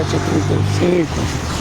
7h35.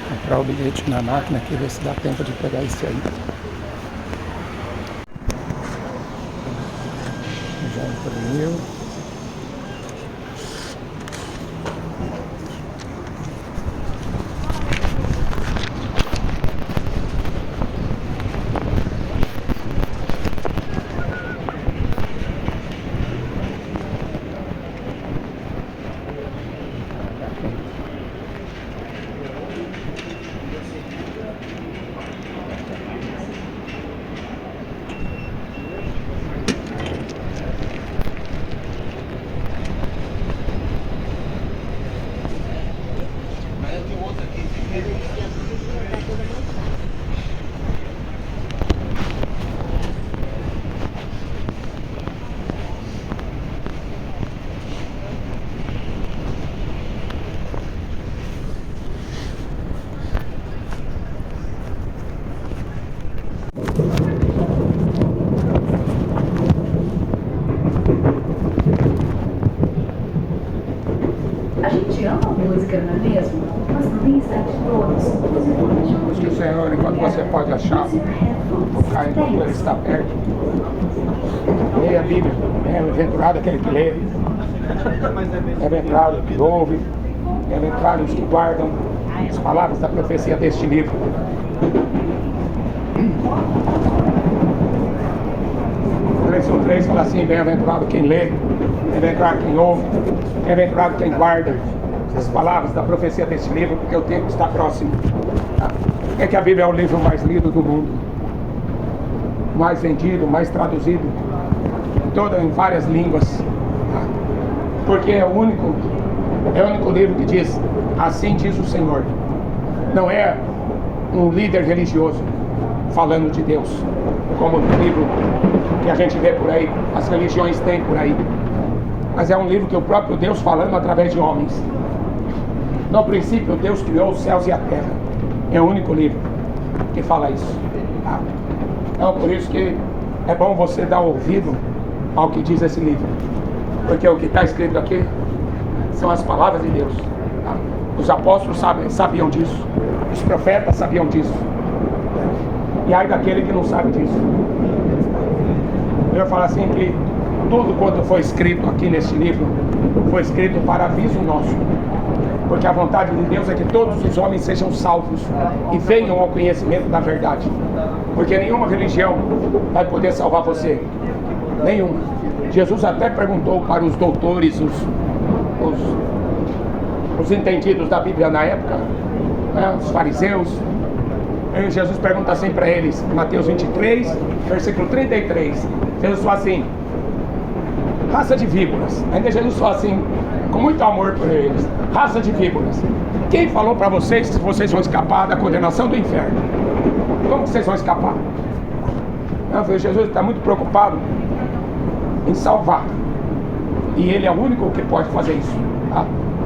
Comprar o bilhete na máquina aqui, ver se dá tempo de pegar esse aí. Já imprimiu. A gente ama a música, não é mesmo? Mas também está de todos. Acho que o Senhor, enquanto você pode achar, tocar enquanto Ele está perto. Leia a Bíblia, bem-aventurado aquele que lê, bem-aventurado que ouve, bem-aventurado os que guardam as palavras da profecia deste livro. O 3 fala assim: bem-aventurado quem lê, bem-aventurado quem ouve, bem-aventurado quem guarda as palavras da profecia deste livro, porque o tempo está próximo. É que a Bíblia é o livro mais lido do mundo, mais vendido, mais traduzido, em várias línguas, porque é o único livro que diz: assim diz o Senhor. Não é um líder religioso falando de Deus, como o livro que a gente vê por aí, as religiões têm por aí. Mas é um livro que o próprio Deus falando através de homens. No princípio, Deus criou os céus e a terra. É o único livro que fala isso. Então, por isso que é bom você dar ouvido ao que diz esse livro. Porque o que está escrito aqui são as palavras de Deus. Os apóstolos sabiam disso. Os profetas sabiam disso. E ai daquele que não sabe disso. Eu falo assim que tudo quanto foi escrito aqui neste livro foi escrito para aviso nosso. Porque a vontade de Deus é que todos os homens sejam salvos e venham ao conhecimento da verdade. Porque nenhuma religião vai poder salvar você. Nenhuma. Jesus até perguntou para os doutores, os entendidos da Bíblia na época, né, os fariseus. E Jesus pergunta assim para eles, Mateus 23, versículo 33. Jesus fala assim: raça de víboras. Ainda Jesus fala assim, com muito amor por eles: raça de víboras, quem falou para vocês que vocês vão escapar da condenação do inferno? Como que vocês vão escapar? Não, Jesus está muito preocupado em salvar. E Ele é o único que pode fazer isso, tá?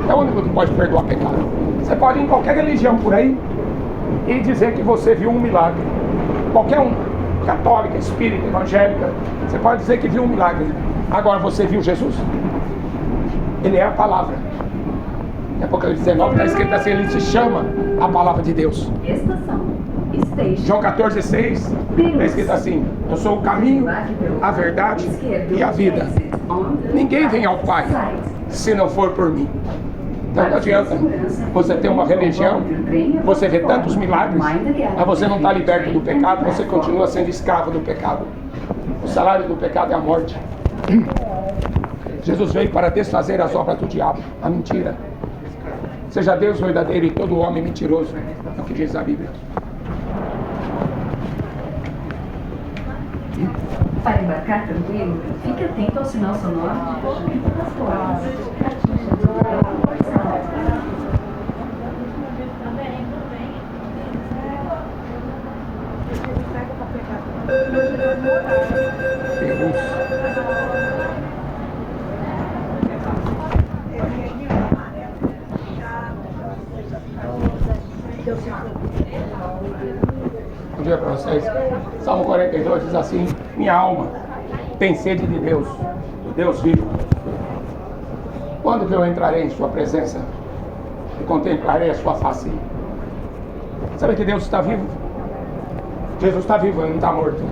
É o único que pode perdoar pecado. Você pode ir em qualquer religião por aí e dizer que você viu um milagre. Qualquer um, católica, espírita, evangélica, você pode dizer que viu um milagre. Agora, você viu Jesus? Ele é a palavra. Em Apocalipse 19 está escrito assim: ele se chama a palavra de Deus. Estação. Station. João 14,6 está escrito assim: eu sou o caminho, a verdade e a vida. Ninguém vem ao Pai se não for por mim. Então não adianta você ter uma religião, você vê tantos milagres, mas você não está liberto do pecado, você continua sendo escravo do pecado. O salário do pecado é a morte. Jesus veio para desfazer as obras do diabo, a mentira. Seja Deus verdadeiro e todo homem mentiroso, é o que diz a Bíblia. Para embarcar tranquilo, fique atento ao sinal sonoro de movimento das portas. Bom dia para vocês. Salmo 42 diz assim: minha alma tem sede de Deus, do Deus vivo. Quando que eu entrarei em sua presença e contemplarei a sua face? Sabe que Deus está vivo? Jesus está vivo, ele não está morto.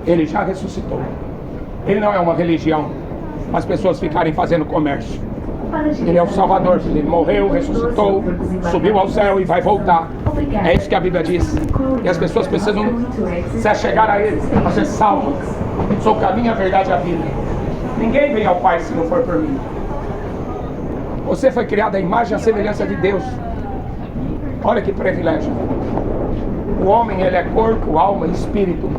Ele já ressuscitou. Ele não é uma religião, as pessoas ficarem fazendo comércio. Ele é o Salvador, ele morreu, ressuscitou, subiu ao céu e vai voltar. É isso que a Bíblia diz. E as pessoas precisam se achegar a Ele para ser salvas. Sou o caminho, a verdade e a vida. Ninguém vem ao Pai se não for por mim. Você foi criado à imagem e à semelhança de Deus. Olha que privilégio. O homem, ele é corpo, alma e espírito.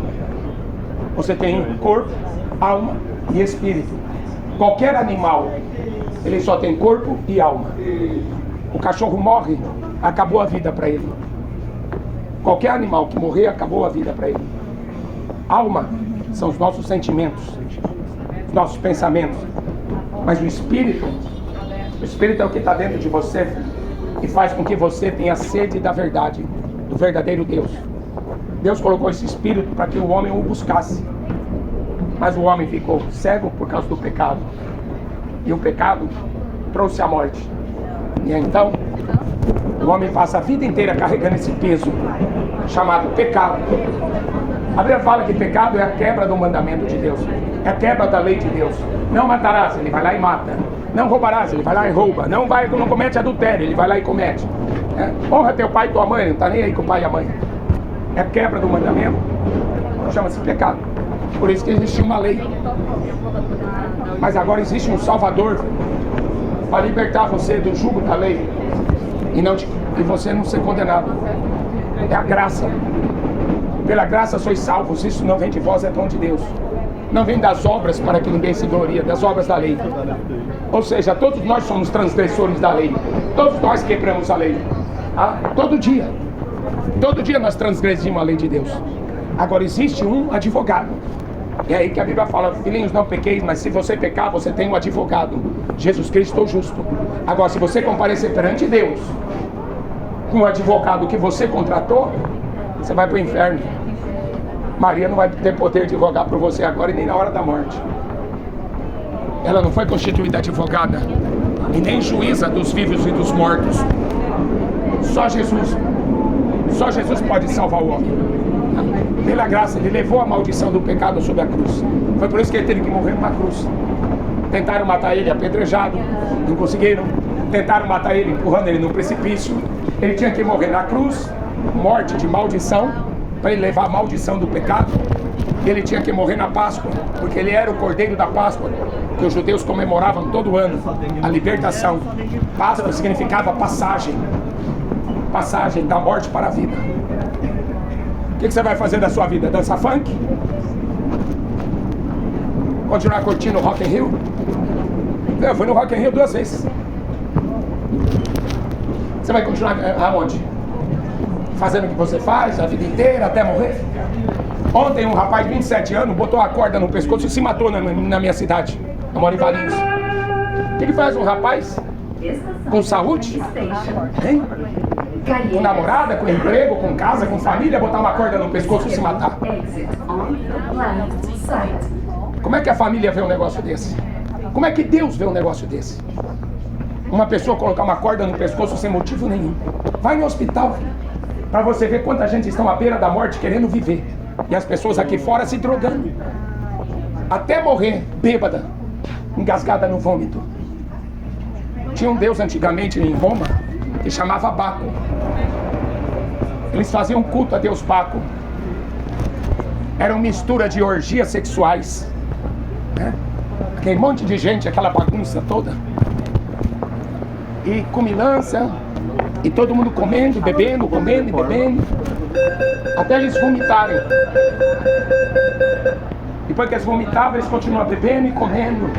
Você tem corpo, alma e espírito. Qualquer animal, ele só tem corpo e alma. O cachorro morre, acabou a vida para ele. Qualquer animal que morrer, acabou a vida para ele. Alma são os nossos sentimentos, os nossos pensamentos. Mas o espírito é o que está dentro de você e faz com que você tenha sede da verdade, do verdadeiro Deus. Deus colocou esse espírito para que o homem o buscasse. Mas o homem ficou cego por causa do pecado. E o pecado trouxe a morte. E então, o homem passa a vida inteira carregando esse peso, chamado pecado. A Bíblia fala que pecado é a quebra do mandamento de Deus. É a quebra da lei de Deus. Não matarás, ele vai lá e mata. Não roubarás, ele vai lá e rouba. Não comete adultério, ele vai lá e comete. Honra teu pai e tua mãe, não está nem aí com o pai e a mãe. É a quebra do mandamento. Chama-se pecado. Por isso que existe uma lei. Mas agora existe um Salvador para libertar você do jugo da lei e você não ser condenado. É a graça. Pela graça sois salvos. Isso não vem de vós, é dom de Deus. Não vem das obras para que ninguém se glorie, das obras da lei. Ou seja, todos nós somos transgressores da lei. Todos nós quebramos a lei. Todo dia. Todo dia nós transgredimos a lei de Deus. Agora existe um advogado. É aí que a Bíblia fala: filhinhos, não pequeis, mas se você pecar, você tem um advogado, Jesus Cristo justo. Agora, se você comparecer perante Deus com o advogado que você contratou, você vai para o inferno. Maria não vai ter poder de advogar por você agora e nem na hora da morte. Ela não foi constituída advogada e nem juíza dos vivos e dos mortos. Só Jesus pode salvar o homem. Pela graça, ele levou a maldição do pecado sobre a cruz. Foi por isso que ele teve que morrer numa cruz. Tentaram matar ele apedrejado, não conseguiram. Tentaram matar ele empurrando ele no precipício. Ele tinha que morrer na cruz, morte de maldição, para ele levar a maldição do pecado. Ele tinha que morrer na Páscoa, porque ele era o Cordeiro da Páscoa, que os judeus comemoravam todo ano, a libertação. Páscoa significava passagem da morte para a vida. O que você vai fazer da sua vida? Dançar funk? Continuar curtindo o Rock in Rio? Eu fui no Rock in Rio 2 vezes. Você vai continuar aonde? Fazendo o que você faz a vida inteira até morrer? Ontem um rapaz de 27 anos botou a corda no pescoço e se matou na minha cidade. Eu moro em Valinhos. O que faz um rapaz com saúde? Hein? Com namorada, com emprego, com casa, com família, botar uma corda no pescoço e se matar? Como é que a família vê um negócio desse? Como é que Deus vê um negócio desse? Uma pessoa colocar uma corda no pescoço sem motivo nenhum. Vai no hospital para você ver quanta gente está à beira da morte querendo viver. E as pessoas aqui fora se drogando. Até morrer, bêbada, engasgada no vômito. Tinha um deus antigamente em Roma que chamava Baco. Eles faziam culto a Deus Baco. Era uma mistura de orgias sexuais, né? Aquele monte de gente, aquela bagunça toda. E comilança. E todo mundo comendo, bebendo, comendo e bebendo. Até eles vomitarem. Depois que eles vomitavam, eles continuavam bebendo e comendo.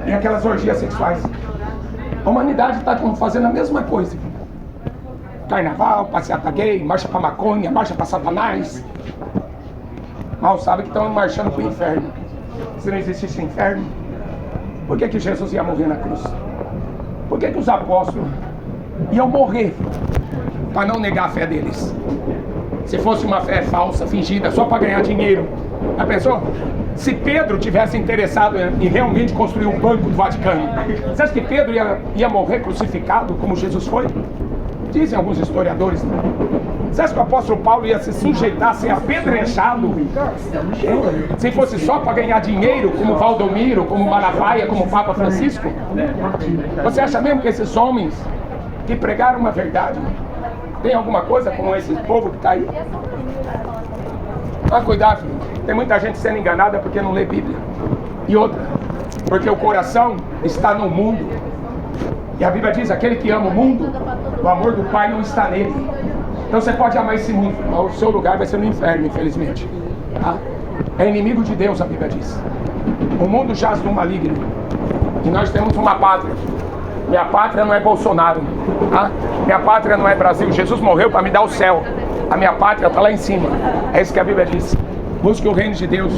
E aquelas orgias sexuais. A humanidade está fazendo a mesma coisa. Carnaval, passeata gay, marcha para maconha, marcha para Satanás. Mal sabem que estão marchando para o inferno. Se não existisse inferno, por que Jesus ia morrer na cruz? Por que os apóstolos iam morrer para não negar a fé deles? Se fosse uma fé falsa, fingida, só para ganhar dinheiro. Já pensou? Se Pedro tivesse interessado em realmente construir um banco do Vaticano, você acha que Pedro ia morrer crucificado como Jesus foi? Dizem alguns historiadores. Você acha que o apóstolo Paulo ia se sujeitar a ser apedrejado? Se fosse só para ganhar dinheiro, como Valdomiro, como Malafaia, como Papa Francisco? Você acha mesmo que esses homens que pregaram uma verdade tem alguma coisa com esse povo que está aí? Mas cuidado, filho. Tem muita gente sendo enganada porque não lê Bíblia. E outra, porque o coração está no mundo. E a Bíblia diz, aquele que ama o mundo, o amor do Pai não está nele. Então você pode amar esse mundo, mas o seu lugar vai ser no inferno, infelizmente. Tá? É inimigo de Deus, a Bíblia diz. O mundo jaz no maligno. E nós temos uma pátria. Minha pátria não é Bolsonaro. Tá? Minha pátria não é Brasil. Jesus morreu para me dar o céu. A minha pátria está lá em cima. É isso que a Bíblia diz. Busque o reino de Deus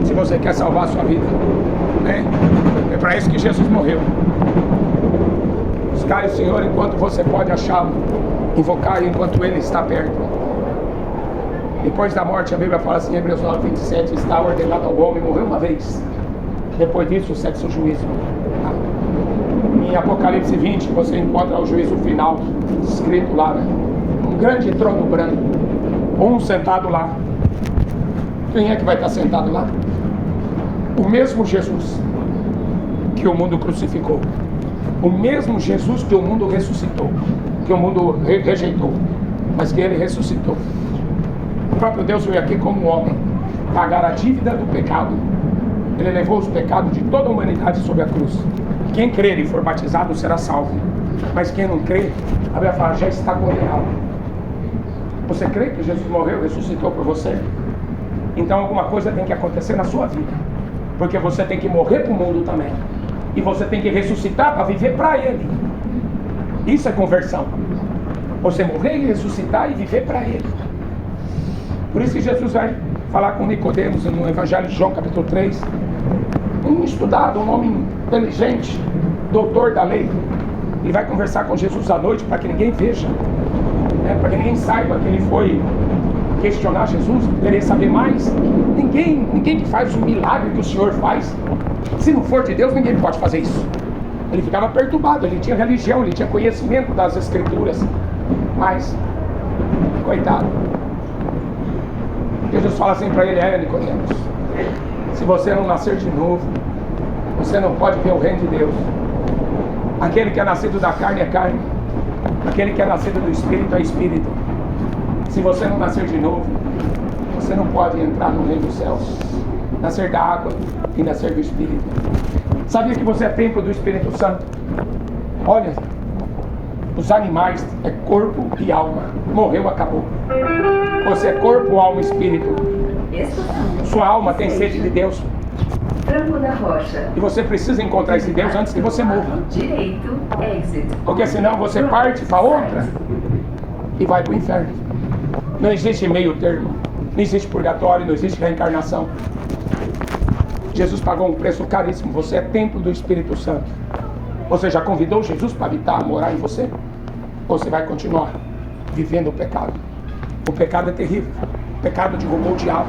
se você quer salvar a sua vida. É para isso que Jesus morreu. Buscar o Senhor enquanto você pode achá-lo. Invocar enquanto Ele está perto. Depois da morte, a Bíblia fala assim, em Hebreus 9, 27, está ordenado ao homem morrer uma vez. Depois disso, segue seu juízo. Em Apocalipse 20, você encontra o juízo final, escrito lá, né? Um grande trono branco, um sentado lá. Quem é que vai estar sentado lá? O mesmo Jesus que o mundo crucificou. O mesmo Jesus que o mundo ressuscitou. Que o mundo rejeitou. Mas que Ele ressuscitou. O próprio Deus veio aqui como um homem pagar a dívida do pecado. Ele levou os pecados de toda a humanidade sobre a cruz. Quem crer e for batizado será salvo. Mas quem não crê, a Bíblia fala, já está condenado. Você crê que Jesus morreu e ressuscitou por você? Então alguma coisa tem que acontecer na sua vida. Porque você tem que morrer para o mundo também. E você tem que ressuscitar para viver para Ele. Isso é conversão. Você morrer e ressuscitar e viver para Ele. Por isso que Jesus vai falar com Nicodemos no Evangelho de João, capítulo 3. Um estudado, um homem inteligente, doutor da lei. Ele vai conversar com Jesus à noite para que ninguém veja. Para que ninguém saiba que ele foi questionar Jesus, querer saber mais. Ninguém que faz o milagre que o Senhor faz, se não for de Deus, ninguém pode fazer isso. Ele ficava perturbado, ele tinha religião, ele tinha conhecimento das Escrituras, mas, coitado, Jesus fala assim para ele, Nicodemos, se você não nascer de novo, você não pode ver o reino de Deus. Aquele que é nascido da carne é carne, aquele que é nascido do Espírito é Espírito. Se você não nascer de novo, você não pode entrar no reino dos céus. Nascer da água e nascer do Espírito. Sabia que você é templo do Espírito Santo? Olha, os animais é corpo e alma. Morreu, acabou. Você é corpo, alma e espírito. Sua alma tem sede de Deus. Franco da Rocha. E você precisa encontrar esse Deus antes que você morra. Direito, exit. Porque senão você parte para outra e vai para o inferno. Não existe meio termo. Não existe purgatório, não existe reencarnação. Jesus pagou um preço caríssimo. Você é templo do Espírito Santo. Você já convidou Jesus para habitar, morar em você? Ou você vai continuar vivendo o pecado? O pecado é terrível. O pecado derrubou o diabo.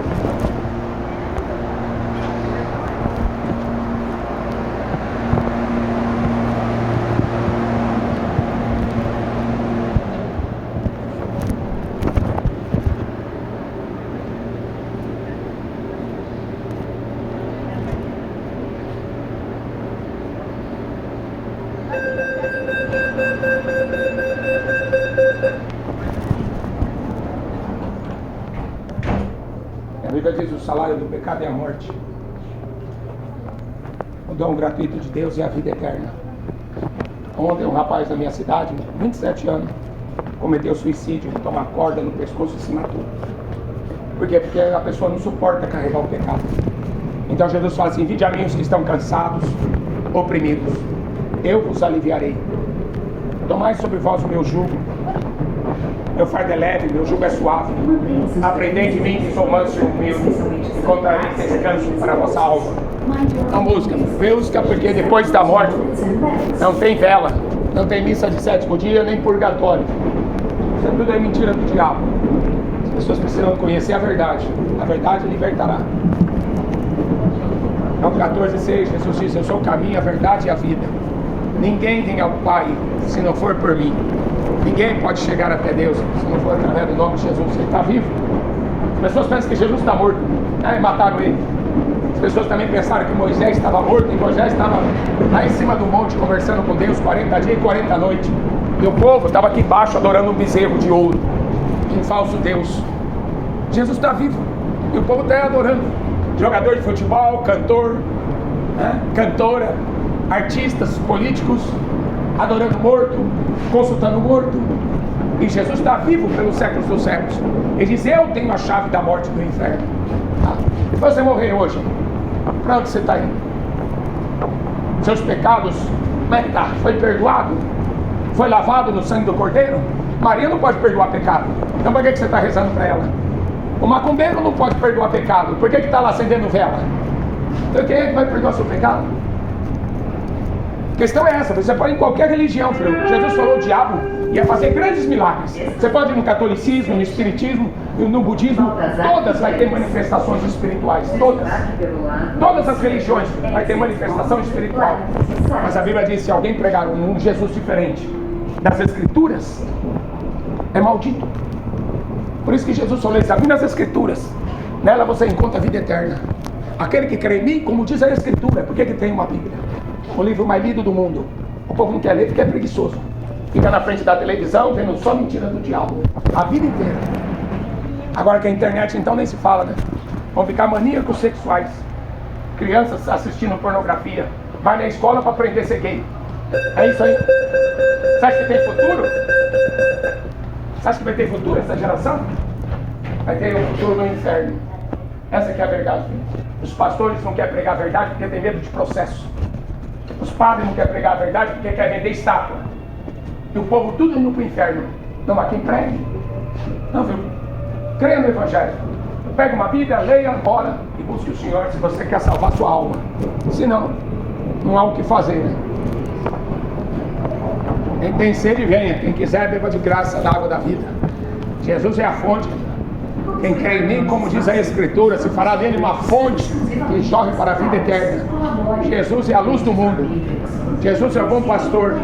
A Bíblia diz: o salário do pecado é a morte. O dom gratuito de Deus é a vida eterna. Ontem um rapaz da minha cidade, 27 anos, cometeu suicídio, botou uma corda no pescoço e se matou. Por quê? Porque a pessoa não suporta carregar o pecado. Então Jesus fala assim: vinde a mim os que estão cansados, oprimidos, eu vos aliviarei. Tomai sobre vós o meu jugo. Meu fardo é leve, meu jugo é suave. Aprendei de mim que sou manso e humilde. Encontrarei descanso para a vossa alma. Não busca. Busca porque depois da morte não tem vela, não tem missa de sétimo dia, nem purgatório. Isso tudo é mentira do diabo. As pessoas precisam conhecer a verdade. A verdade libertará. João 14,6, Jesus diz: eu sou o caminho, a verdade e a vida. Ninguém vem ao Pai se não for por mim. Ninguém pode chegar até Deus se não for através do nome de Jesus. Ele está vivo. As pessoas pensam que Jesus está morto. Mataram ele. As pessoas também pensaram que Moisés estava morto, e Moisés estava lá em cima do monte conversando com Deus 40 dias e 40 noites. E o povo estava aqui embaixo adorando um bezerro de ouro, um falso Deus. Jesus está vivo. E o povo está adorando. Jogador de futebol, cantor, cantora, artistas, políticos, adorando morto, consultando morto. E Jesus está vivo pelos séculos dos séculos. Ele diz: eu tenho a chave da morte e do inferno. Se você morrer hoje, para onde você está indo? Seus pecados, como é que está? Foi perdoado? Foi lavado no sangue do Cordeiro? Maria não pode perdoar pecado. Então por que você está rezando para ela? O macumbeiro não pode perdoar pecado. Por que está lá acendendo vela? Então quem é que vai perdoar seu pecado? A questão é essa. Você pode ir em qualquer religião, filho. Jesus falou: o diabo ia fazer grandes milagres. Você pode ir no catolicismo, no espiritismo, no budismo. Todas vai ter manifestações espirituais. Todas as religiões vai ter manifestação espiritual. Mas a Bíblia diz: se alguém pregar um Jesus diferente das Escrituras, é maldito. Por isso que Jesus falou: examina as Escrituras, nela você encontra a vida eterna. Aquele que crê em mim, como diz a Escritura. Por que tem uma Bíblia? O livro mais lido do mundo. O povo não quer ler porque é preguiçoso. Fica na frente da televisão vendo só mentira do diabo a vida inteira. Agora que a internet então nem se fala, né? Vão ficar maníacos sexuais. Crianças assistindo pornografia. Vai na escola para aprender a ser gay. É isso aí. Você acha que tem futuro? Você acha que vai ter futuro essa geração? Vai ter um futuro no inferno. Essa que é a verdade. Os pastores não querem pregar a verdade porque tem medo de processo. Os padres não querem pregar a verdade porque querem vender estátua. E o povo tudo indo para o inferno. Não há quem pregue. Não, viu? Creia no Evangelho. Pega uma Bíblia, leia, ora e busque o Senhor se você quer salvar sua alma. Senão, não há o que fazer, né? Quem tem sede, venha. Quem quiser, beba de graça da água da vida. Jesus é a fonte. Quem crê em mim, como diz a Escritura, se fará dele uma fonte que jorre para a vida eterna. Jesus é a luz do mundo. Jesus é o bom pastor.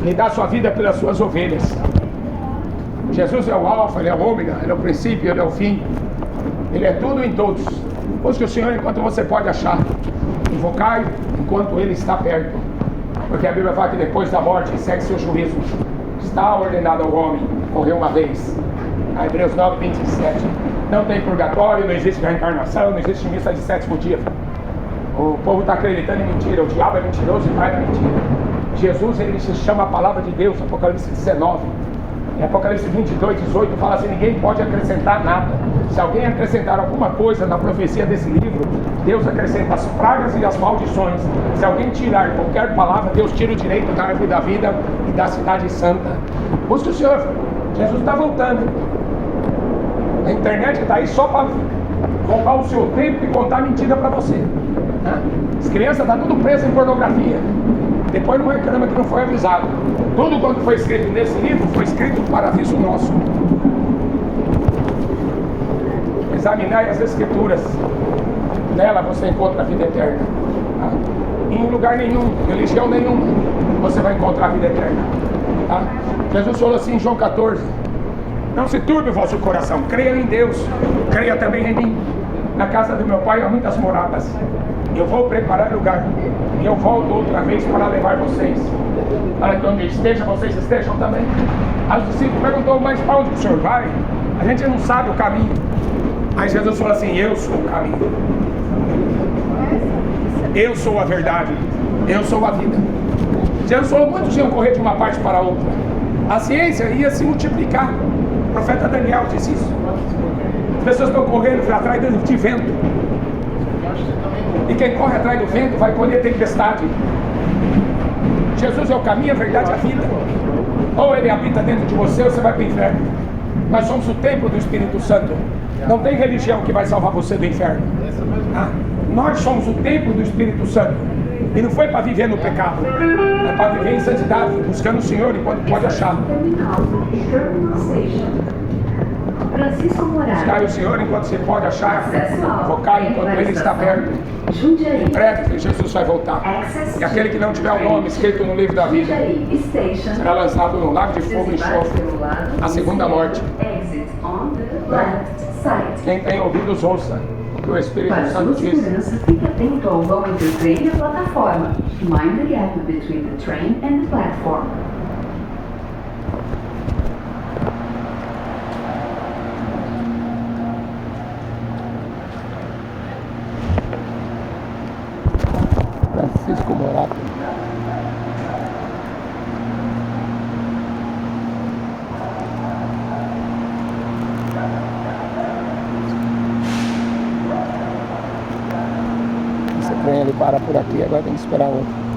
Ele dá sua vida pelas suas ovelhas. Jesus é o alfa, ele é o ômega, ele é o princípio, ele é o fim. Ele é tudo em todos. Busque o Senhor enquanto você pode achar. Invocai enquanto ele está perto. Porque a Bíblia fala que depois da morte segue seu juízo. Está ordenado ao homem morrer uma vez. A Hebreus 9:27. Não tem purgatório, não existe reencarnação, não existe missa de sétimo dia. O povo está acreditando em mentira. O diabo é mentiroso e pai da mentira. Jesus, ele se chama a palavra de Deus. Apocalipse 19. Em Apocalipse 22:18 fala assim: ninguém pode acrescentar nada. Se alguém acrescentar alguma coisa na profecia desse livro, Deus acrescenta as pragas e as maldições. Se alguém tirar qualquer palavra, Deus tira o direito da árvore da vida e da cidade santa. Busque o Senhor. Jesus está voltando. A internet está aí só para roubar o seu tempo e contar mentira para você. As crianças estão tudo presas em pornografia. Depois não reclama que não foi avisado. Tudo quanto foi escrito nesse livro foi escrito para aviso nosso. Examinai as Escrituras. Nela você encontra a vida eterna. Em lugar nenhum, religião nenhuma, você vai encontrar a vida eterna. Jesus falou assim em João 14: não se turbe o vosso coração, creia em Deus, creia também em mim. Na casa do meu pai há muitas moradas. Eu vou preparar lugar e eu volto outra vez para levar vocês, para que onde esteja, vocês estejam também. Aí os discípulos perguntou: mas para onde o senhor vai? A gente não sabe o caminho. Aí Jesus falou assim: eu sou o caminho, eu sou a verdade, eu sou a vida. Jesus falou: muitos iam correr de uma parte para a outra. A ciência ia se multiplicar. O profeta Daniel disse isso. As pessoas estão correndo atrás de vento. E quem corre atrás do vento vai colher tempestade. Jesus é o caminho, a verdade e a vida. Ou ele habita dentro de você ou você vai para o inferno. Nós somos o templo do Espírito Santo. Não tem religião que vai salvar você do inferno. Tá? Nós somos o templo do Espírito Santo. E não foi para viver no pecado, é para viver em santidade, buscando o Senhor enquanto pode achar. Francisco Moraes. Buscar o Senhor enquanto você pode achar. Focar enquanto Ele está perto. Jundiaí. Em breve Jesus vai voltar. E aquele que não tiver o nome escrito no livro da vida será lançado no lago de fogo e enxofre, a segunda morte. Quem tem ouvidos ouça o que o Espírito Para Santo sua diz. segurança, fique atento ao vão entre o trem e a plataforma. Mind the gap between the train and the platform. Francisco Morato. Esse trem ele para por aqui, agora tem que esperar outro.